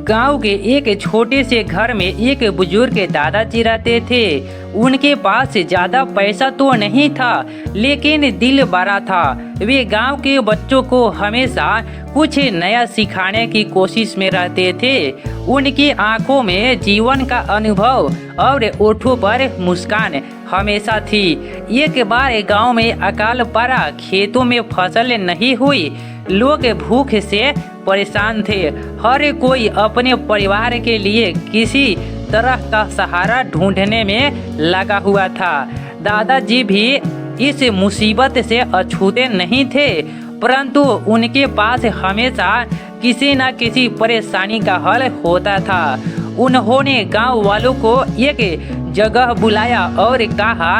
गांव के एक छोटे से घर में एक बुजुर्ग दादाजी रहते थे। उनके पास ज्यादा पैसा तो नहीं था, लेकिन दिल बड़ा था। वे गांव के बच्चों को हमेशा कुछ नया सिखाने की कोशिश में रहते थे। उनकी आंखों में जीवन का अनुभव और ओठों पर मुस्कान हमेशा थी। एक बार गांव में अकाल पड़ा, खेतों में फसल नहीं हुई, लोग भूख से परेशान थे। हर कोई अपने परिवार के लिए किसी तरह का सहारा ढूंढने में लगा हुआ था। दादाजी भी इस मुसीबत से अछूते नहीं थे, परंतु उनके पास हमेशा किसी न किसी परेशानी का हल होता था। उन्होंने गांव वालों को एक जगह बुलाया और कहा,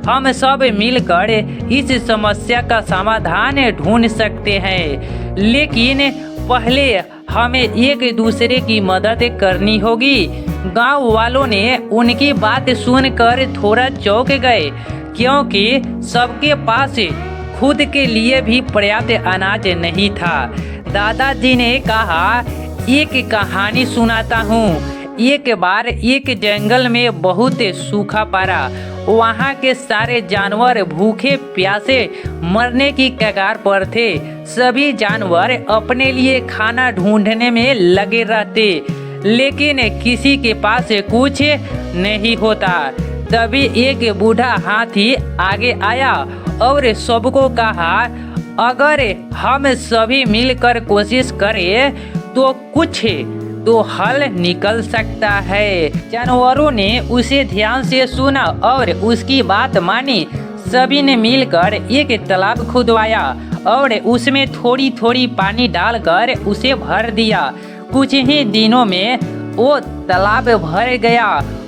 हम सब मिलकर इस समस्या का समाधान ढूंढ सकते हैं, लेकिन पहले हमें एक दूसरे की मदद करनी होगी। गांव वालों ने उनकी बात सुनकर थोड़ा चौंक गए, क्योंकि सबके पास खुद के लिए भी पर्याप्त अनाज नहीं था। दादाजी ने कहा, एक कहानी सुनाता हूँ। एक बार एक जंगल में बहुत सूखा पड़ा। वहाँ के सारे जानवर भूखे प्यासे मरने की कगार पर थे। सभी जानवर अपने लिए खाना ढूंढने में लगे रहते, लेकिन किसी के पास कुछ नहीं होता। तभी एक बूढ़ा हाथी आगे आया और सबको कहा, अगर हम सभी मिलकर कोशिश करें तो कुछ तो हल निकल सकता है। जानवरों ने उसे ध्यान से सुना और उसकी बात मानी। सभी ने मिलकर एक तालाब खुदवाया और उसमें थोड़ी थोड़ी पानी डालकर उसे भर दिया। कुछ ही दिनों में वो तालाब भर गया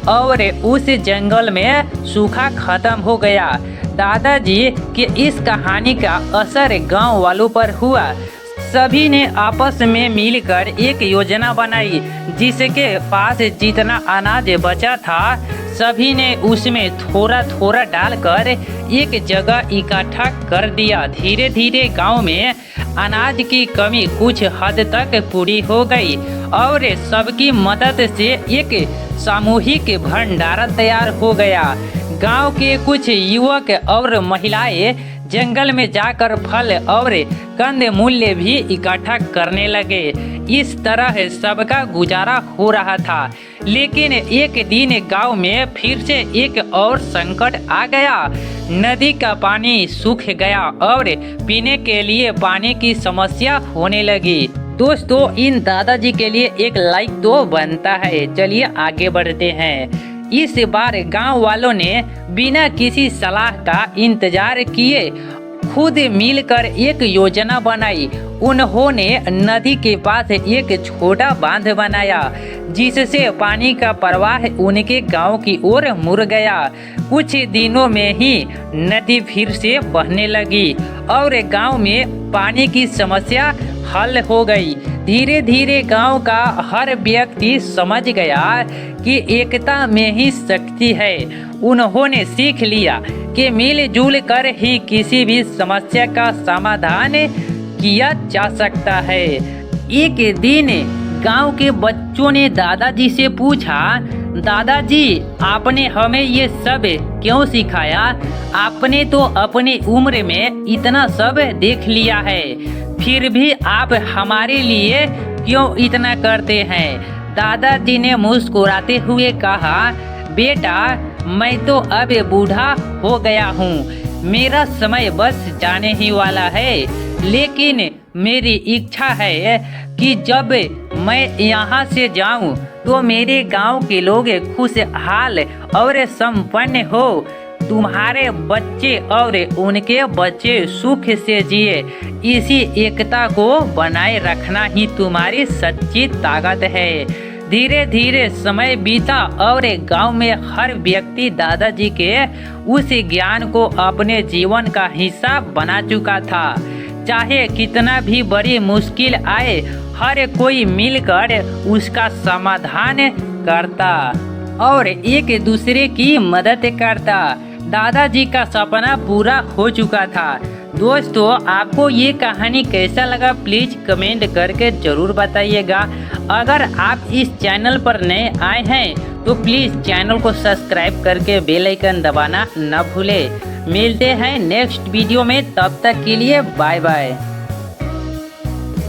और उस जंगल में सूखा खत्म हो गया। दादाजी की इस कहानी का असर गांव वालों पर हुआ। सभी ने आपस में मिलकर एक योजना बनाई, जिसके पास जितना अनाज बचा था सभी ने उसमें थोड़ा थोड़ा डालकर एक जगह इकट्ठा कर दिया। धीरे धीरे गांव में अनाज की कमी कुछ हद तक पूरी हो गई और सबकी मदद से एक सामूहिक भंडारा तैयार हो गया। गांव के कुछ युवक और महिलाएं जंगल में जाकर फल और कंद मूल्य भी इकट्ठा करने लगे। इस तरह सबका गुजारा हो रहा था। लेकिन एक दिन गांव में फिर से एक और संकट आ गया। नदी का पानी सूख गया और पीने के लिए पानी की समस्या होने लगी। दोस्तों, इन दादाजी के लिए एक लाइक तो बनता है। चलिए आगे बढ़ते हैं। इस बार गांव वालों ने बिना किसी सलाह का इंतजार किए खुद मिलकर एक योजना बनाई। उन्होंने नदी के पास एक छोटा बांध बनाया, जिससे पानी का प्रवाह उनके गांव की ओर मुड़ गया। कुछ दिनों में ही नदी फिर से बहने लगी और गांव में पानी की समस्या हल हो गई। धीरे धीरे गांव का हर व्यक्ति समझ गया कि एकता में ही शक्ति है। उन्होंने सीख लिया कि मिलजुल कर ही किसी भी समस्या का समाधान किया जा सकता है। एक दिन गांव के बच्चों ने दादाजी से पूछा, दादाजी, आपने हमें ये सब क्यों सिखाया? आपने तो अपनी उम्र में इतना सब देख लिया है, फिर भी आप हमारे लिए क्यों इतना करते हैं? दादाजी ने मुस्कुराते हुए कहा, बेटा, मैं तो अब बूढ़ा हो गया हूँ। मेरा समय बस जाने ही वाला है, लेकिन मेरी इच्छा है कि जब मैं यहाँ से जाऊँ तो मेरे गांव के लोग खुशहाल और संपन्न हो। तुम्हारे बच्चे और उनके बच्चे सुख से जिए। इसी एकता को बनाए रखना ही तुम्हारी सच्ची ताकत है। धीरे धीरे समय बीता और गांव में हर व्यक्ति दादाजी के उस ज्ञान को अपने जीवन का हिस्सा बना चुका था। चाहे कितना भी बड़ी मुश्किल आए, हर कोई मिलकर उसका समाधान करता और एक दूसरे की मदद करता। दादाजी का सपना पूरा हो चुका था। दोस्तों आपको ये कहानी कैसा लगा प्लीज कमेंट करके जरूर बताइएगा। अगर आप इस चैनल पर नए आए हैं तो प्लीज चैनल को सब्सक्राइब करके बेल आइकन दबाना न भूले। मिलते हैं नेक्स्ट वीडियो में, तब तक के लिए बाय बाय।